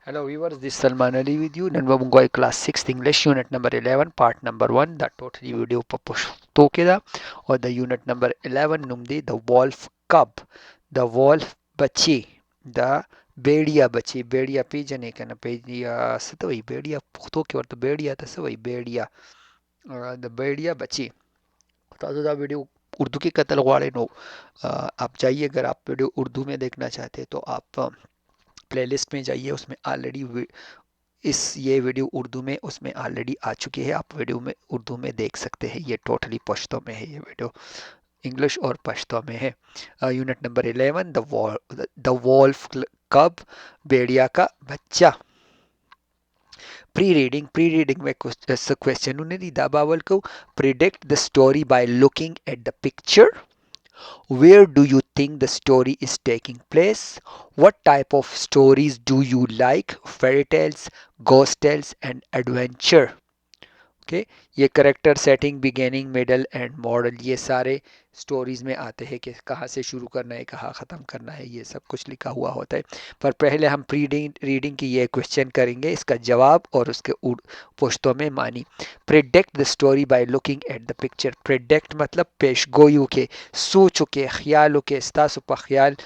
Hello viewers, this is Salman Ali with you. Nanva Mungoi class 6th English unit number 11 part number 1 the totally video papush tokeda or the unit number 11 numdi the wolf cub the wolf bachi the बेड़िया बची बेड़िया पीजने का ना बेड़िया सतवई बेड़िया पुख्तो के वर्त बेड़िया तसवई बेड़िया द बेड़िया बची तो दा वीडियो उर्दू की कतल वाले नो आप जाइए अगर आप वीडियो उर्दू में देखना चाहते हैं तो आप प्लेलिस्ट में जाइए उसमें ऑलरेडी इस ये वीडियो उर्दू में उसमें ऑलरेडी आ चुकी है आप वीडियो में उर्दू में देख सकते हैं ये टोटली पश्तो में है ये वीडियो इंग्लिश और पश्तो में है यूनिट नंबर 11 द वॉल्फ कब भेड़िया का बच्चा प्री रीडिंग में क्वेश्चन उन्हें दी दाबावल को predict the story by looking at the picture. Where do you think the story is taking place? What type of stories do you like? Fairy tales, ghost tales, and adventure. Okay ये character setting beginning middle end model ये सारे स्टोरीज में आते हैं कि कहाँ से शुरू करना है कहाँ ख़त्म करना है ये सब कुछ लिखा हुआ होता है पर पहले हम प्री रीडिंग की ये क्वेश्चन करेंगे इसका जवाब और उसके पुश्तों में मानी predict the story by looking at the picture predict मतलब पेशगोयू के सोचों के ख्यालों के स्तासुपा ख्याल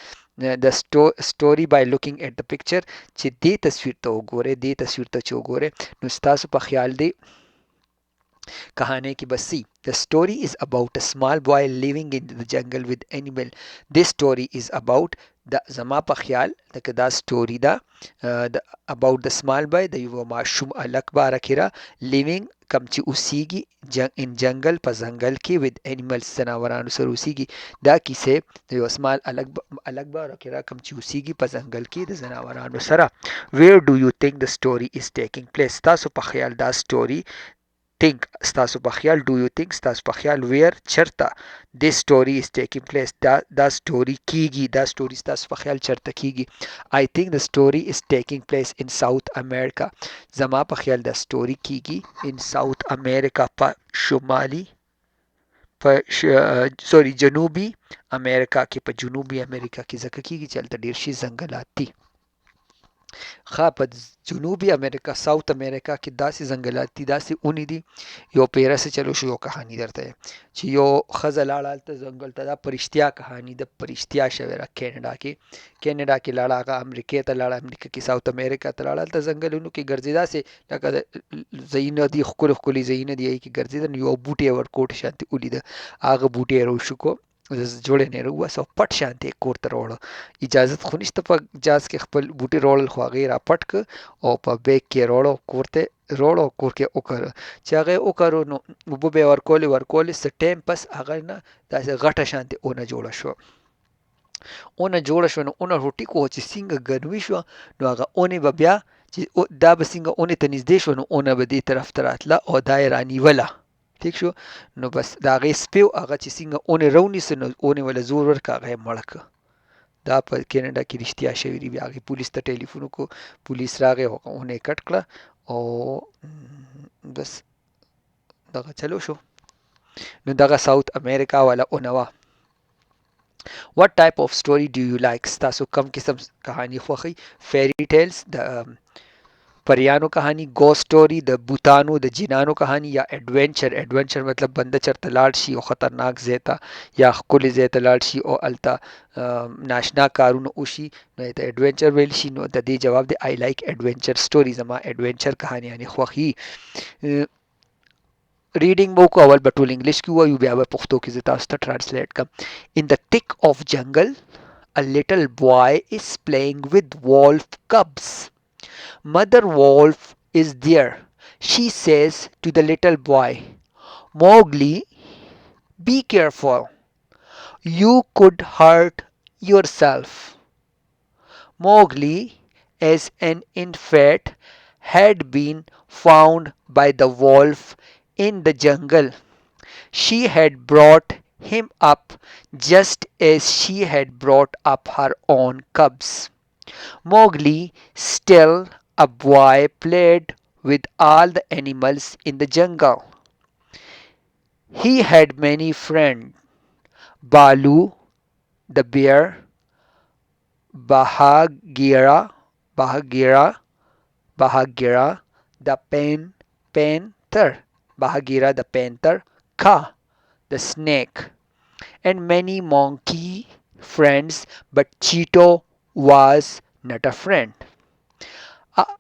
the story by looking at the picture ची दी तस्वीर तो गोरे दी तस्वीर तो चो गोरे नुस्तासुपा ख्याल दी कहानी की Bassi. The story is about a small boy living in the jungle with animal. This story is about the zama pa ख्याल the story about the small boy the युवा माशूम अलग बारखिरा living कमची उसीगी in jungle pa जंगल की with animals जनावरान सर उसीगी दा किसे the small अलग बारखिरा कमची उसीगी pa जंगल की the जनावरान सरा. Where do you think the story is taking place? तासु pa ख्याल da story think ستاسو په خیال do you think ستاسو په خیال where چرته this story is taking place دا story کیږي دا story ستاسو په خیال چرته کیږي. I think the story is taking place in South America. زما په خیال دا story کیږي in South America په شمالي په سوري جنوبي امریکا کې په جنوبي امریکا کې ځکه کیږي چې هلته ډیر شي ځنګلات دي. ښه په جنوبي امریکا ساوت امریکا کې داسې ځنګلات دي داسې اونې دي یو پیره سه چلو شو یو کهانی درته یم چې یو ښځه لاړه هلته ځنګل ته دا په رښتیا کهاني ده په رښتیا شوې ده کینیډا کې لاړه هغه امریکې ته لاړه امریکا کې ساوت امریکا ته لاړه هلته ځنګلونو کې ګرځي داسې لکه د ځایونه دي ښکلي ښکلي ځایونه دي هغې کې ګرځېده نو یو بوټی یې ورکوټ شانتې ولیده هغه بوټی یې راوشکو جوړې نه راوباسه او پټ شانتې یې کور ته راوړه اجازت خو نشته په جاز کې خپل بوټي راوړل خو هغې را پټ کړ او په بیگ کې یې راوړه کور ته راوړه او کور کې وکړه چې هغه یې وکړو نو اوبه به یې ورکولې څه ټایم پس هغه نه داسې غټه شانتې اونه جوړه شوه نو اونه روټي کو چې څنګه ګرمي شوه نو هغه اونې به بیا چې دا به څنګه اونې ته نږدې شوه نو اونه به دې طرف ته راتله او دا یې رانیوله ٹھیک شو نو بس د هغې سپیو هغه چې څنګه اونې راونیسه نو اونې وله زور ورکړه هغه یې مړه کړه دا په کینیډا کې رښتیا شوي دي بیا هغې پولیس ته ټلیفون وکړو پولیس راغی هغه اونې کټ کړه او بس دغه چلو شو نو دغه ساوت امریکا والا اونه وه. What type of story do you like? ستاسو کم قسم کهانی خوښوئ؟ فیری ټیلز د پریانو کهانی گوسٹ سٹوری د بوتانو د جنانو کهانی یا ایڈونچر مطلب بنده چرته لاړ شي او خطرناک ځای ته یا ښکلي ځای ته لاړ شي او هلته ناشنا کارونه وشي نو ته ایڈونچر ویل شي نو د دې جواب دی آی لایک ایڈونچر سټوري زما ایڈونچر کهانیانې خوښي. ریډینګ به وکړو اول به ټول انګلیش کې ووایو بیا به پښتو کې زه تاسو ته ټرانسلیټ کړم. In the thick of jungle a little boy is playing with wolf cubs. Mother Wolf is there. She says to the little boy, Mowgli, be careful. You could hurt yourself. Mowgli, as an infant, had been found by the wolf in the jungle. She had brought him up just as she had brought up her own cubs. Mowgli, still a boy, played with all the animals in the jungle. He had many friends: Balu, the bear, Bahagira, Bagheera the panther. Bagheera the panther. Ka the snake. And many monkey friends, but Cheeto was not a friend.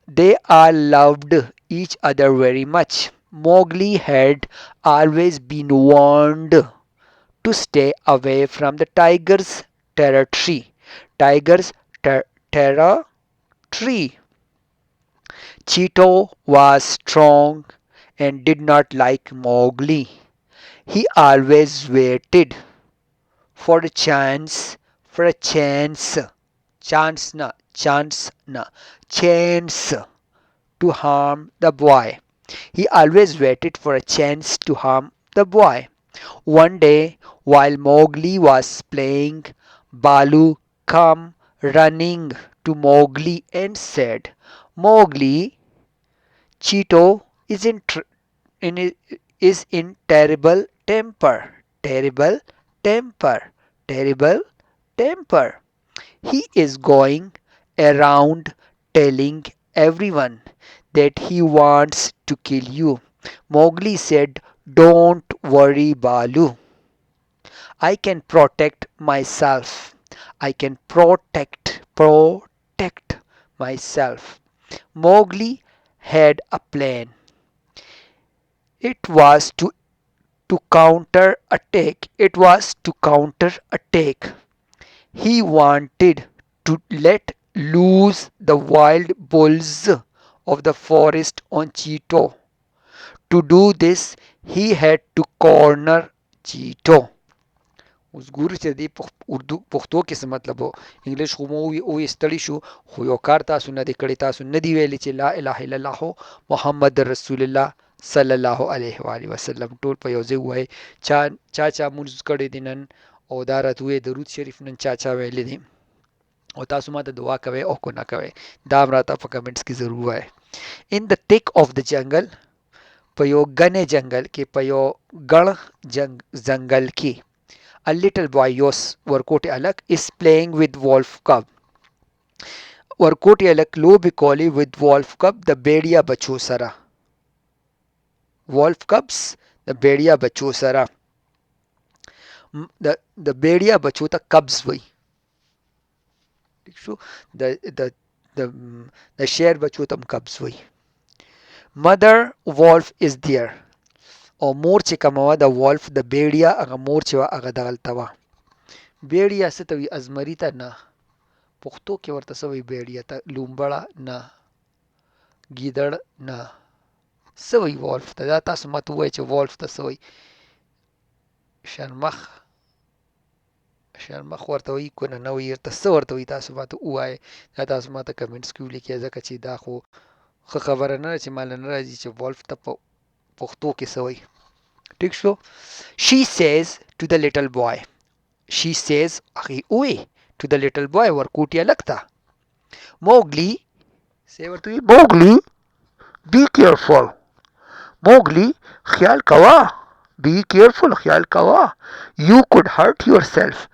They all loved each other very much. Mowgli had always been warned to stay away from the tiger's territory. Tiger's territory. Cheeto was strong and did not like Mowgli. He always waited for a chance, for a chance, chance to harm the boy. He always waited for a chance to harm the boy. One day, while Mowgli was playing, Balu came running to Mowgli and said, Mowgli, Cheeto in, is in terrible temper, temper, terrible temper. He is going around telling everyone that he wants to kill you. Mowgli said, Don't worry, Balu. I can protect myself. I can protect myself. Mowgli had a plan. It was to counter attack. It was to counter attack. He wanted to let loose the wild bulls of the forest on Cheeto. To do this, he had to corner Cheeto. اوس ګورو چې د دې اردو پښتو کې څه مطلب و انګلیش خو مو ویستلی شو خو یو کار تاسو نه دی کړی تاسو نه دی ویلی چې لا اله الا الله محمد رسول الله صلی الله علیه و آله وسلم ټول په یو ځای ووایي چا مونځ کړی دی نن او دا راته ووایي درود شریف نن چا ویلی دی او تاسو ماته دعا کوئ او که نه کوئ دا هم راته په کمنټس کې ضرور وایئ ان د تک آف د جنگل په یو ګڼې جنگل کې په یو ګڼ ځنګل کې A little boy, Yos Warkote Alak, is playing with Wolf Cub. Warkote Alak lobi koli with Wolf Cub, the Bedia Bachosara. Wolf Cubs, the Bedia Bachosara. The Bedia Bachota Cubs way. The share Bachotam Cubs way. Mother Wolf is there. او مور چې کومه وه د wolf د بیړیا هغه مور چې وه هغه دغلته وه بیړیا څه ته وي ازمري ته نه پښتو کې ورته څه وایي بیړیا ته لومبړه نه ګیدړ نه څه وایي wolf ته دا تاسو ماته ووایئ چې wolf ته څه وایي شرمخ ورته وایي که نه وایي ورته څه ورته وایي تاسو ماته ووایئ دا تاسو ماته کمنټس کې ولیکئ ځکه چې دا خو ښه خبره نه ده چې ماله نه راځي چې wolf ته په پښتو کې څه وایي ٹھیک شو she says to the little boy هغې ووایي to the little boy ورکوټي هلک ته Mowgli ورته وایي Mowgli be careful Mowgli خیال کوه be careful خیال کوه you could hurt yourself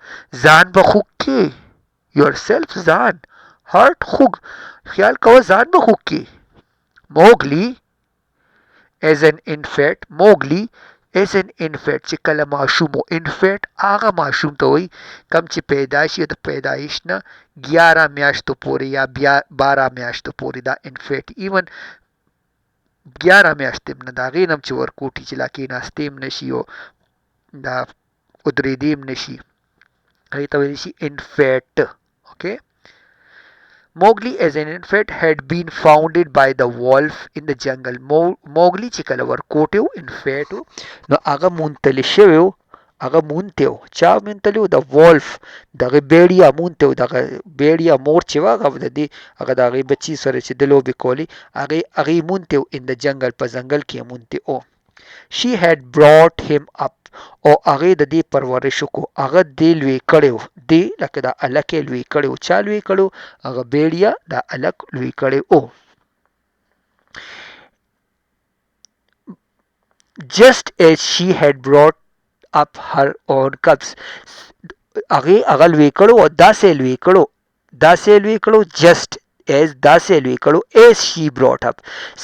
ځان به خوږ کې yourself ځان hurt خوږ خیال کوه ځان به خوږ کې Mowgli as an infant Mowgli as an infant چې کله ماشوم و infant هغه ماشوم ته وایي کم چې پیدا شي د پیدایش نه 11 میاشتو پورې یا 12 میاشتو پورې دا infant even 11 میاشتې نه د هغې نه هم چې ورکوټي چې لا کېناستې هم نه شي او دا ودرېدې هم نه شي هغې ته ویلی شي infant okay Mowgli as an infant had been founded by the wolf in the jungle. Mowgli چې کله ورکوټی و infant و نو هغه مونتلی شوی و هغه مونتی و چا مونتلی و د wolf دغه بیړیا مونتی و دغه بیړیا مور چې وه هغه د هغې بچي سره چې د لوبې کولې هغې مونتی و in the jungle په ځنګل کې مونتی و she had brought him up او هغې د دې پرورش وکړو هغه دې لوی کړی و دې لکه دا هلک یې لوی کړی و چا لوی کړی و هغه بیړیا دا هلک لوی کړی و just as she had brought up her own cubs هغې هغه لوی کړو او داسې لوی کړو just as داسې لوی کړو as she brought up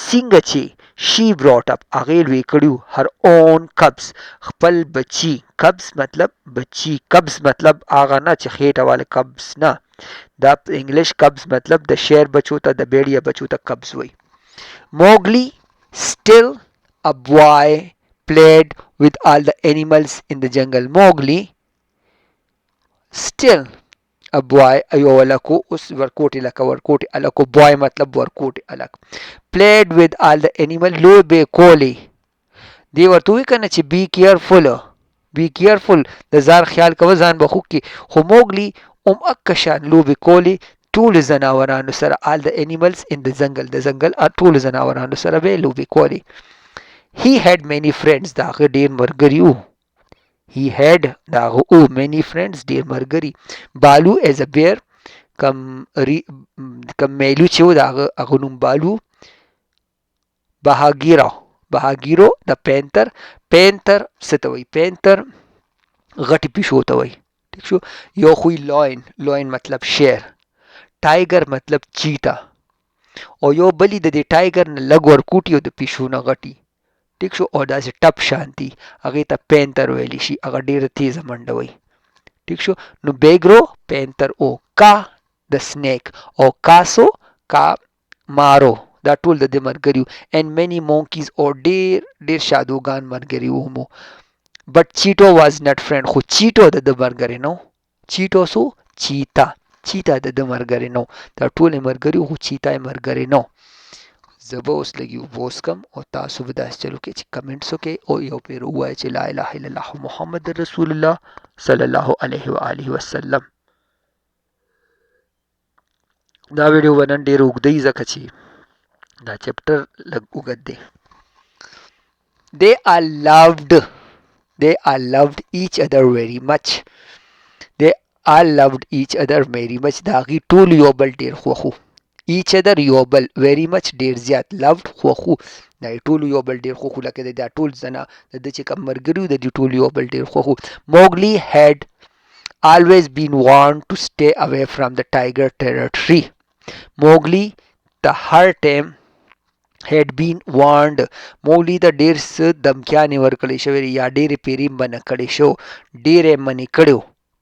څنګه چې she brought up هغې لوی کړي her own cubs خپل بچي cubs مطلب بچي cubs مطلب هغه نه چې خېټه والا cubs نه دا په انګلیش cubs مطلب د شیر بچو ته د بیړیا بچو ته cubs وایي Mowgli still a boy played with all the animals in the jungle Mowgli still a boy ایو ولکو اوس ورکوټي لکه ورکوټي الکو boy مطلب ورکوټي الک played with all the animal لوبې کولې دی ورته وی کنه چې be careful د ځان خیال کوه ځان به خوږ کې خو موګلی اکه شان لوبې کولې ټولو ځناورانو سره all the animals in the jungle د ځنګل ټولو ځناورانو سره به لوبې کولې he had many friends دا هغه ډېر ملګري وو he had دا هغه many friends ډېر ملګري بالو as a bear کم میلو چې و د هغه نوم بالو بهاګیرو د پینتر څه ته وایي پینتر غټې پیشو ته وایي ټیک شو یو خوی لوین مطلب شیر ټایګر مطلب چیتا او یو بلی د دې ټایګر نه لږ ورکوټي او د پیشو نه غټي ټیک شو او داسې ټپ شانتي هغې ته پینتر ویلی شي هغه ډېره تیزه منډه وایي ټیک شو نو بیګرو پینتر او کا د سنیک او کاسو کا مارو دا ټول د دې ملګري وو and many monkeys او ډېر شادوګان ملګري وو مو but چیټو was not friend خو چیټو د ده ملګری نه چیټو سو چیتا د ده ملګری نه دا ټول یې ملګري وو خو چیتا یې ملګری نه زه به اوس لږ اوبه وڅښم او تاسو به داسې چل وکړئ چې کمنټس وکړئ او یو پیر ووایئ چې لا اله الا الله محمد رسول الله صلی الله علیه و آله وسلم دا ویډیو به نن ډېر اوږده وي ځکه چې دا چپټر لږ اوږد دی they are loved each other very much they all loved each other very much دا هغوی ټول یو بل ډېر خوښو each other یو بل very much ډېر زیات loved خوښو دا یې ټول یو بل ډېر خوښو لکه د دا ټول زنه د ده چې کوم ملګري وو د دې ټول یو بل ډېر خوښو Mowgli had always been warned to stay away from the tiger territory Mowgli the hard time had been warned Mowgli ته ډېر څه دمکیانې ورکړې شوې یا ډېرې پیرې منع کړې شو ډېرې منې کړی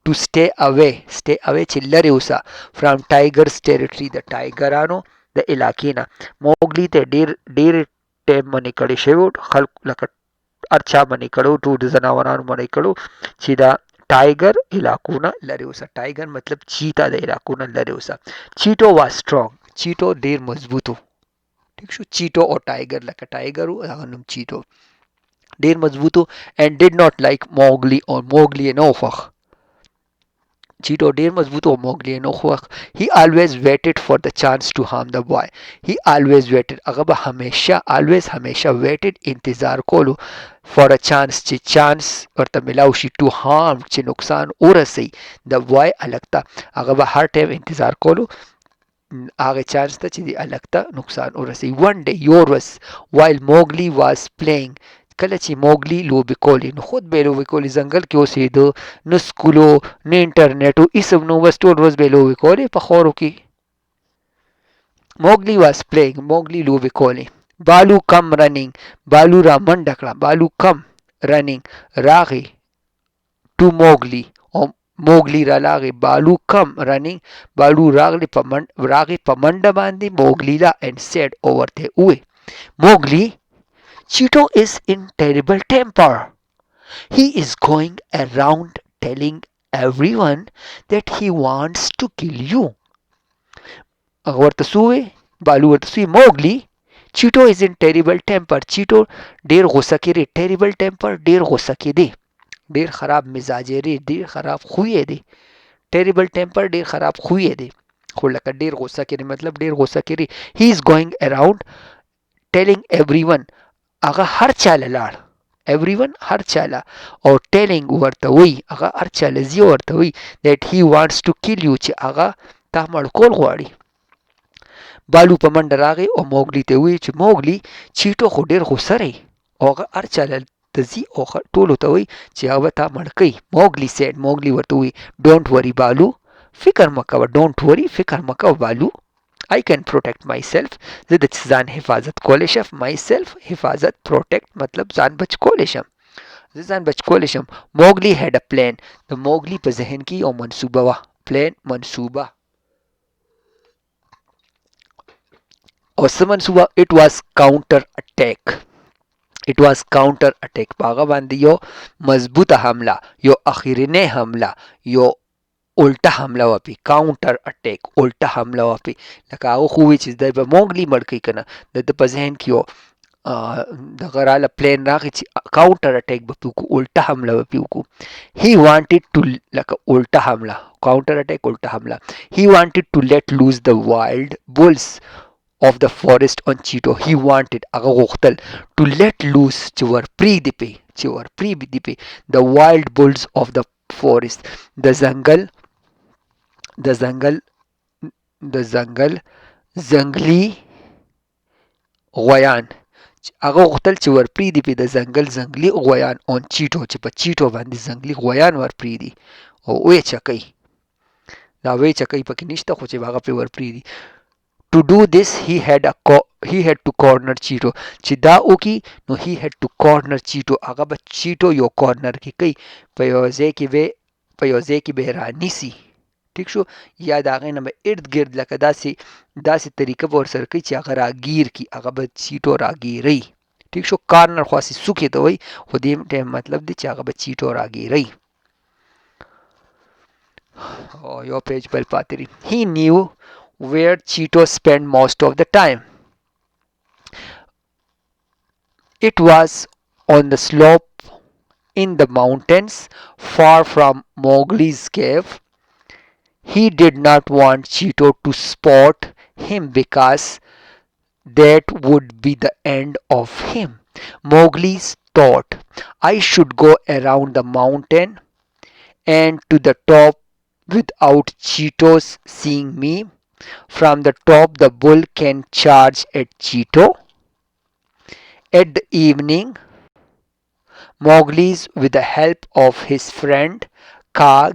to stay away چې لرې اوسه from tigers territory د ټایګرانو د علاقې نه Mowgli ته ډېر ټایم منې کړی شوی خلکو لکه هر چا منې کړی ټول ځناورانو منې کړی چې دا ټایګر علاقو نه لرې اوسه ټایګر مطلب چیتا د علاقو نه لرې اوسه چیټو was strong چیټو ډېر مضبوط و ٹھیک شو چیټو او ټایګر لکه ټایګر و هغه نوم چیټو ډېر مضبوط و and did not like Mowgli او Mowgli یې نه و خوښ چیټو ډېر مضبوط و Mowgli یې نه و خوښ he always waited for the chance to harm the boy he always waited هغه به همیشه waited انتظار کولو for a chance چې چانس ورته ملاو شي to harm چې نقصان ورسوي د boy هلک ته هغه به هر ټایم انتظار کولو هغه چانس ته چې د هلک ته نقصان ورسوي one day یور ورځ while Mowgli was playing کله چې موګلی لوبې کولې نو خود به یې لوبې کولې ځنګل کې اوسېده نه سکولو نه انټرنیټ و هېڅ نو بس ټول ورځ به یې لوبې کولې په خاورو کې موګلی واز پلیینګ موګلی لوبې کولې بالو کم رننګ بالو را منډه کړه بالو کم رننګ راغی ټو موګلی او موګلی را لاغی بالو کم رننګ بالو راغی په منډه باندې موګلی لا and said over ته ووې موګلی Cheeto is in terrible temper. He is going around telling everyone that he wants to kill you. بالو ورته سوې موګلی Cheeto is in terrible temper. Cheeto ډېر غوسه کې دی terrible temper ډېر غوسه کې دی ډېر خراب مزاج دی ډېر خراب خوی دی terrible temper ډېر خراب خوی دی خو لکه ډېر غوسه کې دی مطلب ډېر غوسه کې دی he is going around telling everyone هغه هر چاله لاړ everyone هر چاله او telling ورته وی هغه هر چاله زی ورته وی that he wants to kill you چې هغه تا مړ کول غواړي بالو په منډه راغی او موګلی ته وی چې موګلی چیټو خو ډېر غوسه دی او هغه هر چاله ته ځي او ټولو ته وی چې هغه به تا مړ کوي موګلی said موګلی ورته وی don't worry بالو فکر مه کوه don't worry فکر مه کوه بالو I can protect myself. زه د ځان حفاظت کولی شم. myself حفاظت protect مطلب ځان بچ کولی شم. زه ځان بچ کولی شم. موګلی had a plan. د موګلی په ذهن کې یو منصوبه وه. plan منصوبه. او څه منصوبه؟ it was counter attack. it was counter attack. په هغه باندې یو مضبوطه حمله، یو اخرینه حمله، یو الټه حمله وپی. کاونټر اٹیک الټه حمله وپی. لکه هغه خو وی چې د به موګلی مړ کوي کنه، د په ذهن کې یو دغه راله پلان راغی چې کاونټر اٹیک به وکړو، الټه حمله به وکړو. he wanted to لکه الټه حمله، کاونټر اٹیک الټه حمله. he wanted to let loose the wild bulls of the forest on Cheeto. he wanted هغه غوښتل to let loose چې ور پریږدي پې، چې ور پریږدي پې the wild bulls of the forest. د ځنګل ځنګلي غویان. هغه غوښتل چې ور پریږدي پې د ځنګلي غویان on Cheeto، چې په چیټو باندې ځنګلي غویان ور پریږدي او ویې چکئ. دا ویې چکئ پکې نشته، خو چې هغه پې ور پریږدي. To do this he had to corner Cheeto. چې دا وکړي نو he had to corner Cheeto. هغه به چیټو یو کارنر کې کوي، په یو ځای کې به رانیسي. ټیک شو. یا د هغې نه به ارد ګرد لکه داسې طریقه به ورسره کوي چې هغه راګیر کړي، هغه به چیټو راګیروي. ټیک شو. کارنر خو هسې سوکې ته وایي، خو دې ټایم مطلب دی چې هغه به چیټو راګیروي. یو پیج بل پاتې دی. he knew where Cheeto spent most of the time. It was on the slope in the mountains far from Mowgli's cave. He did not want Cheeto to spot him because that would be the end of him. Mowgli thought, I should go around the mountain and to the top without Cheetos seeing me. From the top the bull can charge at Cheeto. At the evening, Mowgli, with the help of his friend Kaa,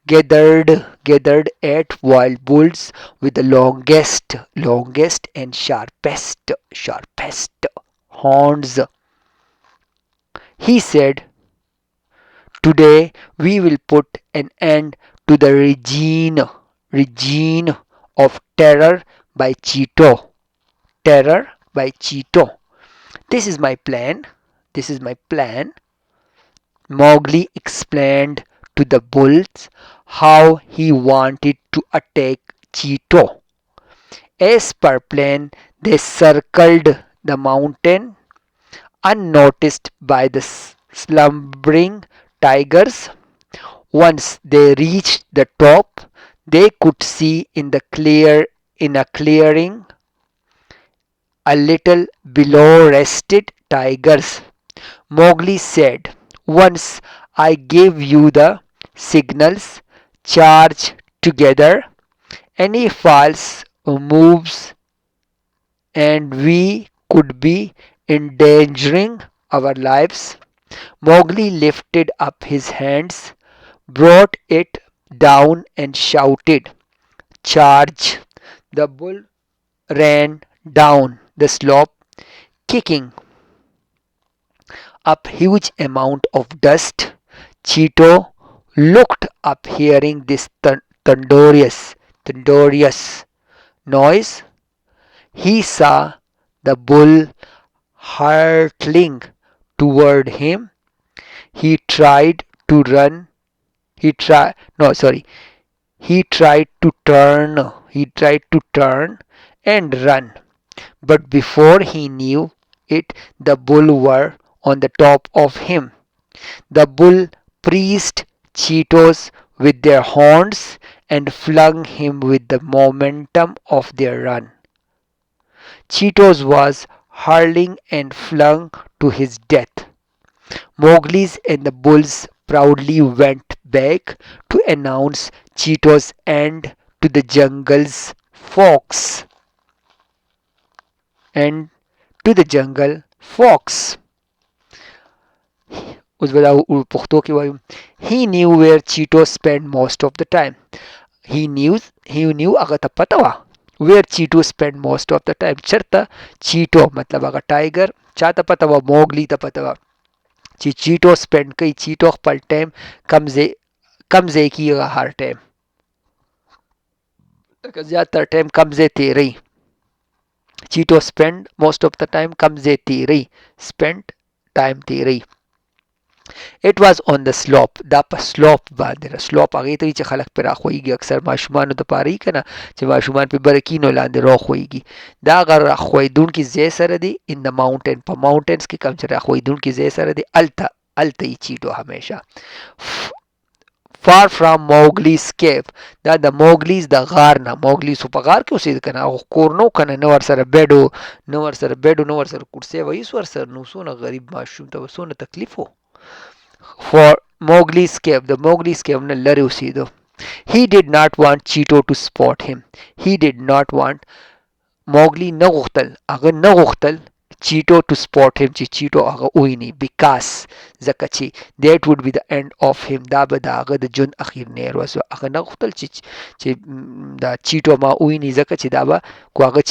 gathered 8 wild bulls with the longest and sharpest horns. He said, today we will put an end to the regime of terror by Cheeto. This is my plan. Mowgli explained to the bulls how he wanted to attack Cheeto. As per plan, they circled the mountain unnoticed by the slumbering tigers. Once they reached the top, they could see in a clearing a little below rested tigers. Mowgli said, once I gave you the signals, charge together. Any false moves and we could be endangering our lives. Mowgli lifted up his hands, brought it down and shouted, charge! The bull ran down the slope, kicking up huge amount of dust. Cheeto looked up, hearing this thunderous noise. He saw the bull hurtling toward him. He tried to turn and run, but before he knew it, the bull were on the top of him. The bull pressed Cheetos with their horns and flung him with the momentum of their run. Cheetos was hurling and flung to his death. Mowgli and the bulls proudly went back to announce Cheetos' end to the jungle's fox. اوس به دا پښتو کې وایو. He knew where Cheeto spent most of the time. He knew هغه ته پته وه where Cheeto spent most of the time. चरता Cheeto मतलब अगर टाइगर चाहता पता हुआ मोगली ता पता हुआ चीटो स्पेंड कई चीटो पर टाइम कमजे किएगा हर टाइम ज्यादातर टाइम कमजे तेरे चीटो spend most of the time कमजे तेरे स्पेंड टाइम तेरे It was on the slope دا په slope باندې slope هغه ته چې خلک پر راخويږي اکثر ماشومان د پاره کنه چې ماشومان په برکینو لاندې راخويږي دا غر راخويدون کې زی سره دی in the mountain په mountains کې کم چې راخويدون کې زی سره دی الته چیټو همیشه far from Mowgli's cave دا د موګلیز د غار نه موګلی سو په غار کې اوسېد کنه او کور نو کنه نو ور سره بیډو نو ور سره کرسي وایي ور سره نو سونه غریب ماشوم ته وسونه تکلیف وو for Mowgli's cave the Mowgli's cave ne lare usido he did not want Cheeto to spot him he did not want Mowgli na gukhtal Cheeto to spot him چې Cheeto هغه ویني because ځکه چې that would be the end of him دا به د هغه د ژوند اخیر نه وروسو هغه نه غوښتل چې دا Cheeto ما ویني ځکه چې دا به کو هغه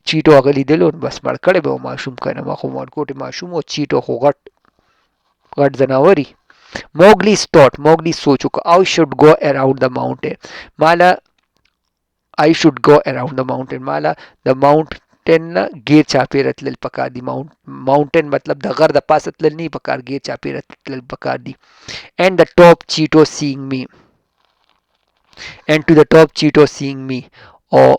Cheeto هغه لیدلو بس مړ کړی به ماشوم کنه ما خو مړ ماشوم او Cheeto خو غټ زناوري Mowgli thought Mowgli सोचो I should go around the mountain Mala I should go around the mountain Mala the mountain ना गिर चापे रतल पकार दी mountain मतलब द घर द पास रतल नहीं पकार गिर चापे रतल पकार दी and the top Cheeto seeing me and to the top Cheeto seeing me or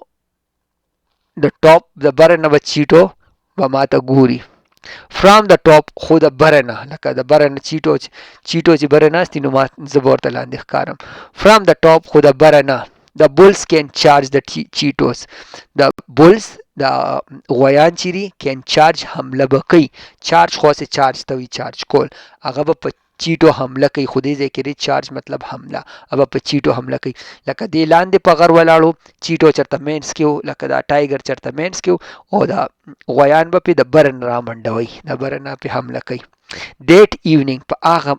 the top the barren of a Cheeto وماتا غوري from the top خو د برنه لکه د برنه چیټو چې برنه است نو ما زبور ته لاندې ښکارم from the top خو د برنه the bulls can charge the Cheetos the bulls د غویان چیري can charge حمله بکی charge خو سه charge ته وی charge کول هغه په چیټو حمله کوي خو دې ذکر چارج مطلب حمله अब په چیټو حمله کوي لکه دې لاندې په غر ولاړو چیټو چرته مینس کېو لکه دا ټایګر چرته مینس کېو او دا غویان به په د برن را منډوي د برن په حمله کوي ډیټ ایونینګ په هغه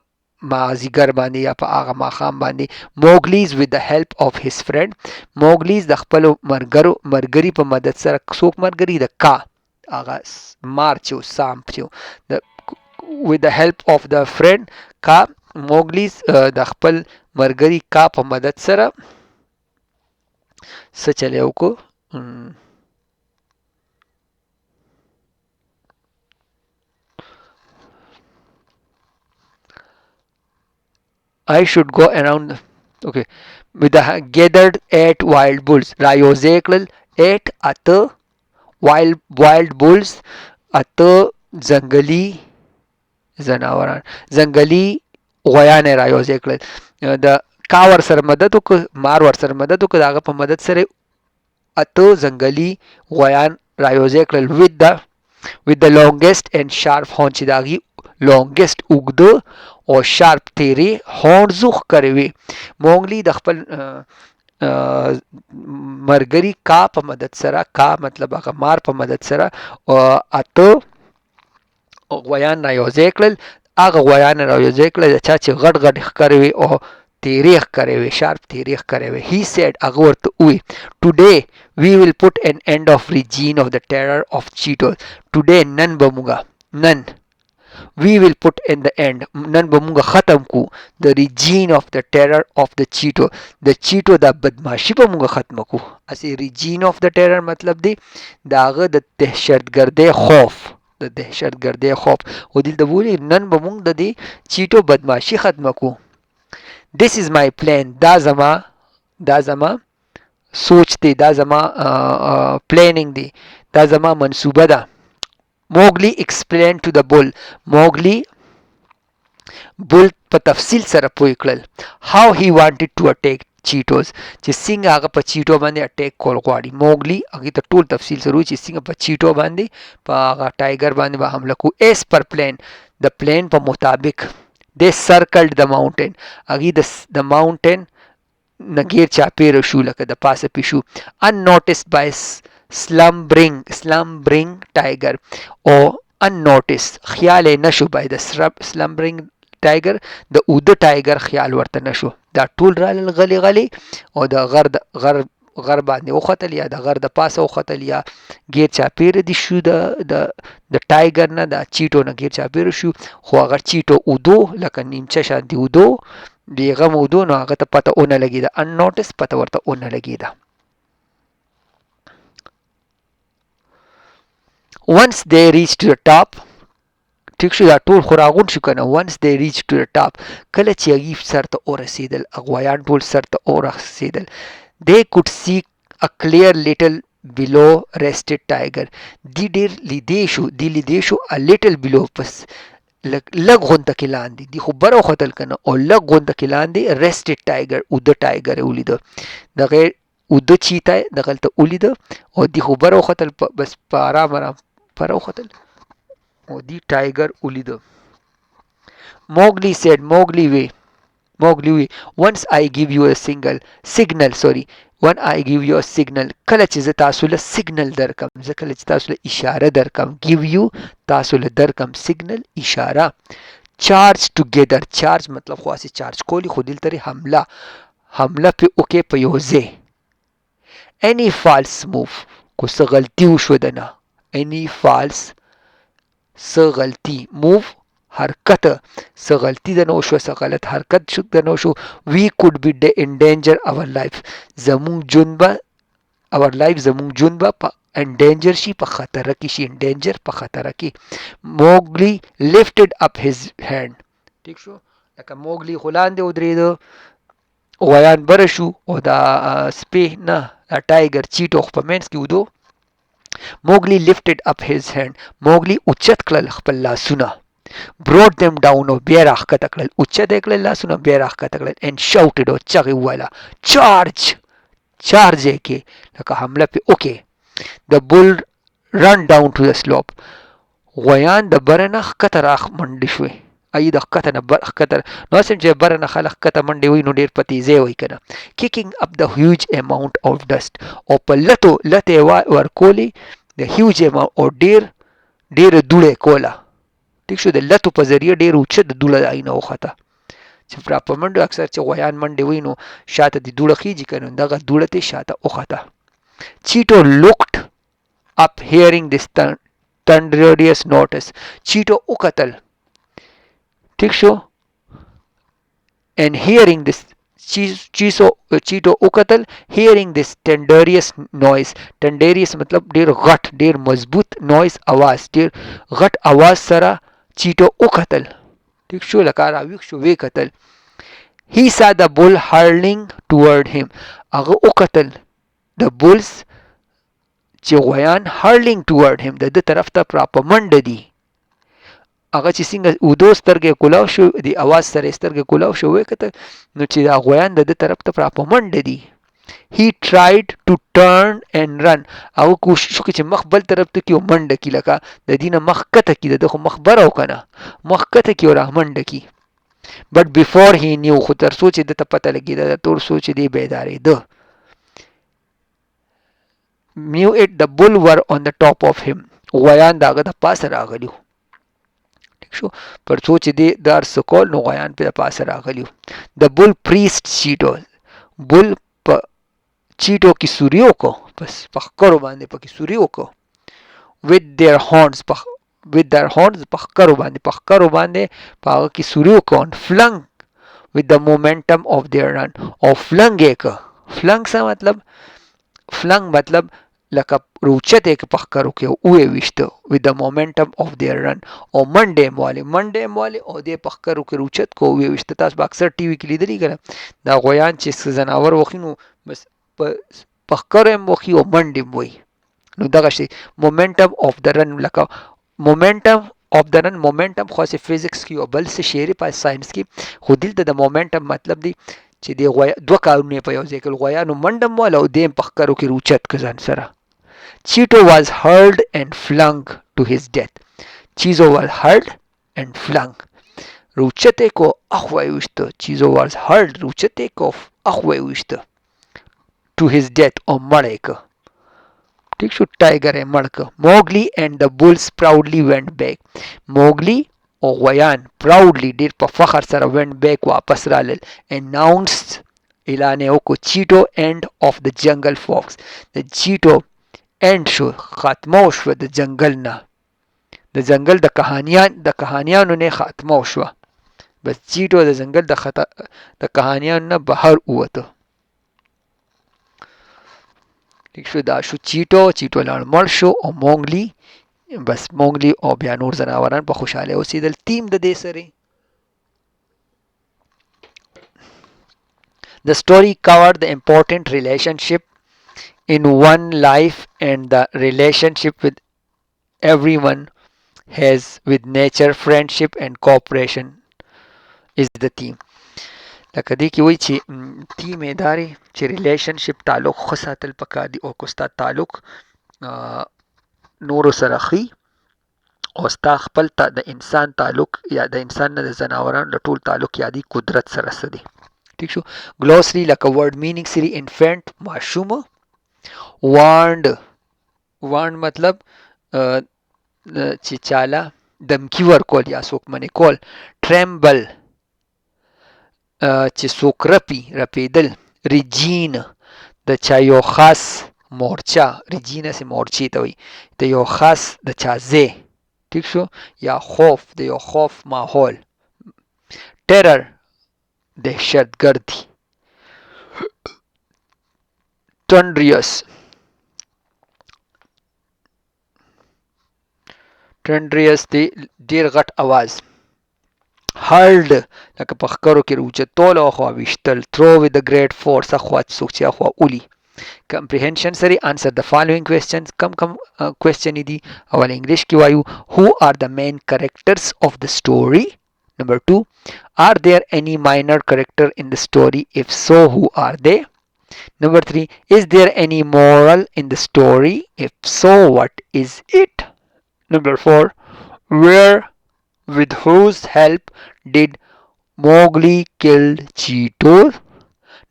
مازیګر باندې یا په هغه ماښام باندې موګلیز with the help of his friend موګلیز د خپل مرګري په مدد سره څوک مرګري د کا هغه مارچو سامپچو with the help of the friend کا موګلیز د خپل مرګري کا په مدد سره څه چلیو کو I should go around okay with the gathered 8 wild bulls Rayozeklal 8 at wild bulls at जंगली زناوران زنګلي غویان رايوځي کړل د کاور سره مدد وک مار ور سره مدد وک داغه په مدد سره اته زنګلي غویان رايوځي کړل with the longest and sharp horn چې داغي longest اوږده او sharp تیری هورن زوخ کوي مونګلی د خپل مرګري کا په مدد سره کا مطلب هغه مار په مدد سره اته غویان رايوځي کړل هغه غویان رايوځي کړل چې غټ غټ ښکاروي او تیریخ کوي شارپ تیریخ کوي he said هغه ورته وی today we will put an end of regime of the terror of Cheetos today نن بموږه نن we will put in the end نن بموږه ختم کو the regime of the terror of the Cheeto the Cheeto د بدمعشي بموږه ختم کو اسی regime of the terror مطلب دی داغه د دهشتګردۍ خوف د دهشتګردۍ خوف او دلته وولي نن به موږ د دې چیټو بدمعشي ختمه کو this is my plan دا زما سوچ دی دا زما planning دی دا زما منصوبه ده Mowgli explained to the bull Mowgli bull په تفصیل سره پوی کړل how he wanted to attack Cheetos چې څنګه هغه په چیټو باندې اٹیک کول غواړي موګلی هغه ته ټول تفصیل سره چې څنګه په چیټو باندې په هغه ټایګر باندې به حمله کو اس پر پلان د پلان په مطابق they circled the mountain هغه د mountain نګیر چاپیر شو لکه د پاسه پښو unnoticed by slumbering tiger او unnoticed خیال نشو by the slumbering ټایګر د اوده ټایګر خیال ورته نشو دا ټول رال غلی او د غر غر باندې وختل یا د غر د پاسه وختل یا غیر چاپیره دي شو د ټایګر نه د چیټو نه غیر چاپیره شو خو هغه چیټو اودو لکه نیمچه شانتي اودو بیغه مودو نو هغه ته پته اونه لګیده ان نوټس پته ورته اونه لګیده. once they reached the top ټیک شو دا ټول خو راغون شو کنه once they reached to the top کله چې هغوی سر ته ورسېدل غوایان ټول سر ته ورسېدل they could see a clear little below rested tiger دی ډېر لیدې شو a little below پس لږ غونده کې لاندې دی خو بره وختل کنه او لږ غونده کې لاندې rested tiger اوده ټایګر یې ولیده دغه اوده چیتا یې دغلته ولیده او دی خو بره وختل بس په ارام بره وختل او دی ټایګر ولیده. Mowgli said Mowgli وی once I give you a signal when I give you a signal کله چې زه تاسو له سیګنل درکم زه کله چې تاسو له اشاره درکم give you تاسو له درکم سیګنل اشاره charge together charge مطلب خاصه چارج کولی خو دلته حمله په اوکې په یو ځای any false move کو څه غلطي وشو دنه any false څه غلطي move حرکت څه غلطي د نو شو څه غلط حرکت شو د نو شو we could be in danger our life زمون جون به our life زمون جون به په endanger شي په خطر کې شي endanger په خطر کې Mowgli lifted up his hand ٹھیک شو لکه موګلی خلاندې ودرېده غویان بره شو او دا سپی نه دا ټایګر چیټو په منځ کې ودو Mowgli lifted up his hand Mowgli اوچت کړل خپل لاسونه brought them down او بیا راښکته کړل اوچت یې کړل لاسونه بیا راښکته کړل and shouted او چغې وویله charge یې کې لکه حمله پې وکې the bull run down to the slope غویان د بره نه ښکته منډې شوې ای د ښکته نه ښکته نو سم چې بره نه خلک ښکته منډې وي نو ډېر په تیزۍ وایي که نه kicking up the huge amount of dust او په لته یې ورکولې د huge amount او ډېره دوړه یې کوله ټیک شو د لتو په ذریعه ډېر اوچت دوړه د هغې نه وخته چې په منډو اکثر چې غویان منډې وي نو شاته د دوړه خیږي که نو دغه دوړه ته شاته وخته Cheeto looked up hearing this thunderous notice Cheeto وکتل ٹھیک شو and hearing this Cheeto وکتل hearing this thunderous noise thunderous مطلب ډیر غټ ډیر مضبوط noise आवाज ډیر غټ आवाज سره Cheeto وکتل ٹھیک شو لکه راویښ شو وی کتل he saw the bull hurling toward him هغه وکتل the bulls چې غویان hurling toward him د طرف ته پراپه منډه دي هغه چې څنګه اودو سترګې کولاو شو د اواز سره سترګې کولاو شو وی کتل نو چې دا غویان د طرف ته پراپه منډه دي he tried to turn and run او کوشش وکړي چې مخ بل طرف ته کې منډه کې لکه د دینه مخ کته کې د خو مخ بره وکنه مخ کته کې ور منډه کې but before he knew خو تر سوچ د ته پته لګي د تور سوچ دی بیدارې ده knew it the bull were on the top of him غویان داغه د پاسه راغلیو ٹھیک شو پر سوچ دی دار سکول نو غویان په پاسه راغلیو the bull priest Cheeto bull په چیټو کې سوریو کو بس پخکرو باندې پکې سوریو کو with their horns پخکرو باندې پاغه کې سوریو کو flung with the momentum of their run او flung یک flung څه مطلب flung مطلب لکه روچت یک پخکرو کې اوه وشته with the momentum of their run او منډه مواله او د پخکرو کې روچت کو اوه وشته تاسو اکثر ټي وي کې لیدلی کړه دا غویان چې زناور وخینو بس پخکرو هم وخی او منډه وي نو دغه شی momentum of the run لکه momentum of the run momentum خاصه فزیکس کې او بل څه شعري په ساينس کې خو دلته د momentum مطلب دی چې د غویا دوه کارونه په یو ځای کې غویانو منډه مولا او د پخکرو کې روچت کزان سره Cheeto was hurled and flung to his death Cheeto was hurled and flung روچته کو اخوای وشته Cheeto was hurled روچته کو اخوای وشته to his death او مړی که ٹھیک شو ټایګر یې مړ که Mowgli and the bulls proudly went back Mowgli او غویان proudly ډیر په فخر سره went back واپس رالل announced اعلان یې وکړو چیټو اینڈ آف د جنگل فاکس د چیټو اینډ شو خاتمه وشوه د جنگل نه د جنگل د کهانیانو نه خاتمه وشوه بس چیټو د جنگل د کهانیانو نه بهر ووته ٹھیک شو دا شو چیټو لاړ مړ شو او مونګلی بس مونګلی او بیا نور ځناوران په خوشاله اوسېدل تیم د دې سره The story covered the important relationship in one life and the relationship with everyone has with nature, friendship and cooperation is the theme. لکه دې کې وایي چې تیم یې داري چې ریلیشنشپ تعلق ښه ساتل پکار دي او که ستا تعلق نورو سره ښي او ستا خپل د انسان تعلق یا د انسان نه د ځناورانو د ټول تعلق یا دی قدرت سره څه دی ٹھیک شو ګلوسري لکه ورډ مینینګ سری انفینټ ماشوم وانډ مطلب چې چاله دمکی ورکول یا څوک منې کول ټریمبل چې څوک رپیدل ریجین د چا یو خاص مورچه ریجینه سي مورچې ته وایي د یو خاص د چا ځای ٹھیک شو یا خوف د یو خوف ماحول ټیرر دهشتګردي ټنډریس دی ډیر غټ اواز هرلډ لکه په ښکرو کې اوچتول او خوا ویشتل throw with the great force اخوا څوک چې اخوا اولی comprehension سری answer the following questions کم question دي اول انګلیش کې وایو who are the main characters of the story number 2 are there any minor character in the story if so who are they number 3 is there any moral in the story if so what is it number 4 where with whose help did Mowgli kill Cheetor?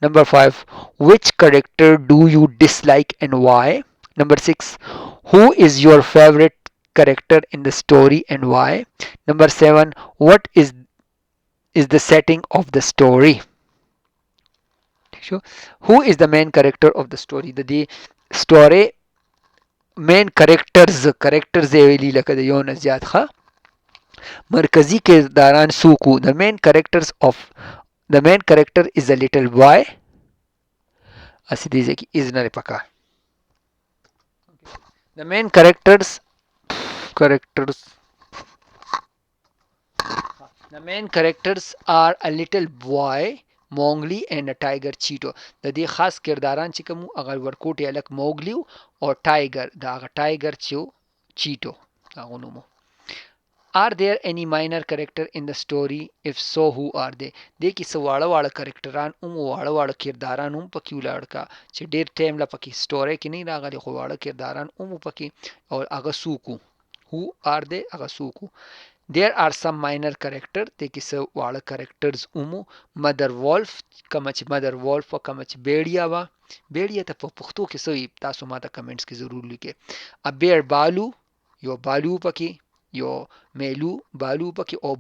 Number 5. Which character do you dislike and why? Number 6. Who is your favorite character in the story and why? Number 7. What is the setting of the story? Who is the main character of the story? The story main characters ویلي لکه د یو نه زیات ښه مرکزی کرداران سوکو the main character is a little boy اسی دیزه کی از نره پکار the main characters are a little boy مونګلی and a tiger چیټو د دې خاص کرداران چې کوم هغه ورکوټي الک موګلی او ټایګر دا هغه ټایګر چې چیټو هغه نومو Are there any minor character in the story? If so, who are they? دې کې څه واړه کرکټران واړه کرداران هم پکې ولاړ کا چې ډېر ټایم لا پکې سټوري کې نه راغلي خو واړه کرداران هم پکې او هغه سوکو who are they هغه سوکو There are some minor character دې کې څه واړه کرکټرز هم مدر وولف کوم چې مدر وولف او کوم چې بیړیا وا بیړیا ته په پښتو کې څه تاسو ماته کمنټس کې ضرور لیکئ ا بیر بالو یو بالو پکې یو میلو بالو پکې او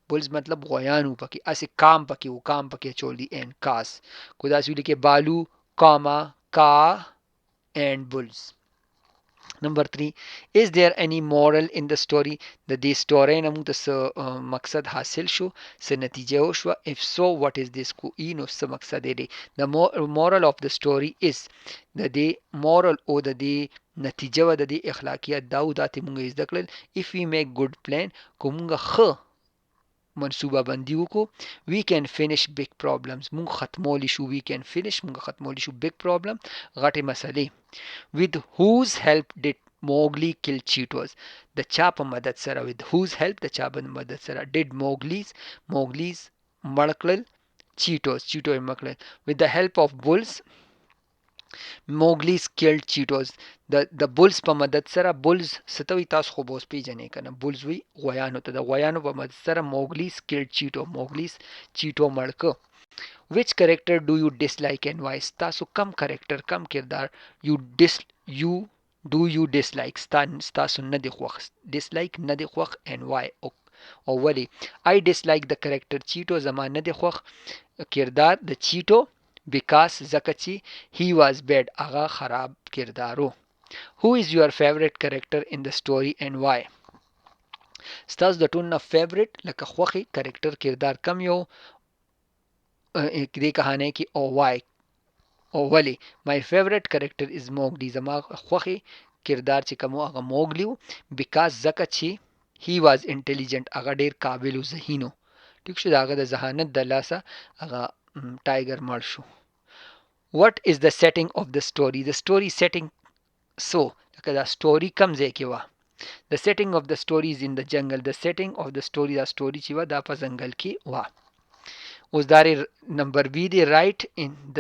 بولز مطلب غویانو پکې اسی کام پکې چول دی and کاس کو دا سویل کې بالو کاما کا and bulls number 3 is there any moral in the story د دې story نه موږ څه مقصد حاصل شو څه نتیجه وشو if so what is this کو نو څه مقصد دی the moral of the story is د دې moral او د دې نتیجه و د دې اخلاقیات دا او داتې مونږ زده کړل if we make good plan کومه ښه منصوبه بندي وکړو we can finish big problems مونږ ختمولی شو مونږ ختمولی شو big problem غټې مسلې with whose help did Mowgli kill Cheetos د چا په مدد سره with whose help د چا په مدد سره did Mowgli's مړ کړل Cheetos یې مړ کړل with the help of bulls Mowgli's killed Cheetos د بولز په مدد سره بولز ستوي تاسو خو بوس پیژنې کنه بولز وی غویانو ته د غویانو په مدد سره Mowgli's killed چیټو مړکو which character do you dislike and why تاسو کم کردار do you dislike تاسو نه دی خوښ dislike نه دی خوښ and why او ولی I dislike the character چیټو زما نه دی خوښ کردار د چیټو because ځکه چې he was bad هغه خراب کردارو. who is your favorite character in the story and why؟ ستاسو د ټولو نه فیوریټ لکه خوښي کرکټر کردار کم یو دې کهانۍ کې او وای او ولی؟ my favorite character is موګلی زما خوښي کردار چې کوم هغه موګلی و because ځکه چې he was intelligent هغه ډیر قابل او ذهین و. ټیک شو، د هغه د ذهانت د لاسه هغه ټایګر مړ شو. what is the setting of the story؟ the story setting so لکه دا سټوري کم ځای کې وه. the setting of the story is in the jungle. the setting of the story دا سټوري چې وه دا په ځنګل کې وه. اوس داري نمبر بی دی رائٹ ان د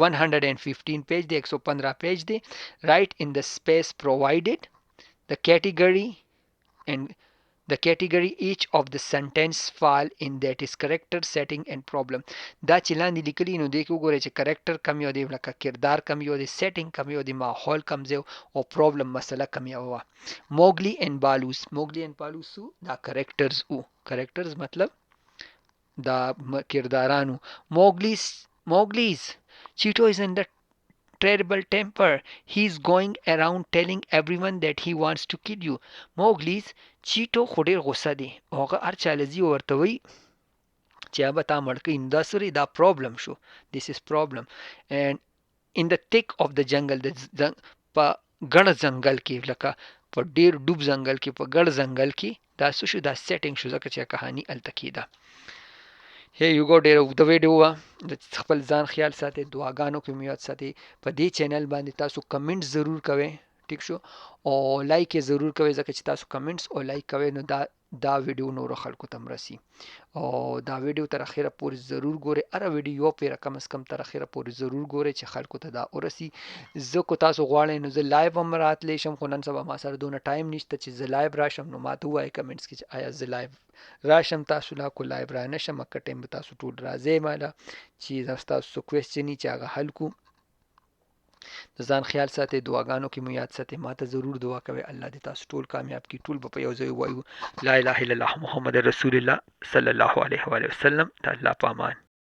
115 پیج دی 115 پیج دی. رائٹ ان د space provided the category and the category each of the sentence fall in that is character setting and problem. دا چې لاندې لیکلي نو دی کې وګورئ چې کرکټر کم یو دی لکه کردار کم یو دی سیټینګ کم یو دی ماحول کم یو او پرابلم مسله کم یو وه. موګلی اینڈ بالوس موګلی اینڈ بالوس دا کرکټرز او کرکټرز مطلب دا کردارانو. موګلیز چیټو is in the terrible temper. He's going around telling everyone that he wants to kill you. موګلیز چیټو خو ډیر غصه دی او هغه هر چا لزي ورته وی چې هغه تا مړ کړي. دا سوري دا پرابلم شو. this is problem and in the thick of the jungle په ګڼ ځنګل کې لکه په ډیر ډوب ځنګل کې په ګڼ ځنګل کې دا څه شو دا سیټینګ شو ځکه چې کهانی الته کېده. هی یو ګو ډیر اوږده ویډیو وه. د خپل ځان خیال ساتئ، دعاګانو کې مو یاد ساتئ. په دې چینل باندې تاسو کمنټ ضرور کوئ، ټیک شو، او لایک یې ضرور کوئ ځکه چې تاسو کمنټس او لایک کوئ نو دا ویډیو نورو خلکو ته رسي. او دا ویډیو تر اخره پورې ضرور ګورئ. هره ویډیو یو پیره کم از کم تر اخره پورې ضرور ګورئ چې خلکو ته دا ورسي. زه کو تاسو غواړئ نو زه لایو هم راتلی شم، خو نن سبا ما سره دونه ټایم نشته چې زه لایو راشم. نو ماته ووایئ کمنټس کې چې آیا زه لایو راشم تاسو لا کو لایو را نشم. که ټایم به تاسو ټول راځئ ماله چې تاسو کوېسچن چې هغه حل کو. د ځان خیال ساتئ، دعاګانو کې مو یاد ساتئ. ما ته ضرور دعا کوئ الله دې تاسو ټول کامیاب کړي. ټول به په یو ځای ووایو لا اله الا الله محمد رسول الله صلی الله علیه و وسلم. د الله په امان.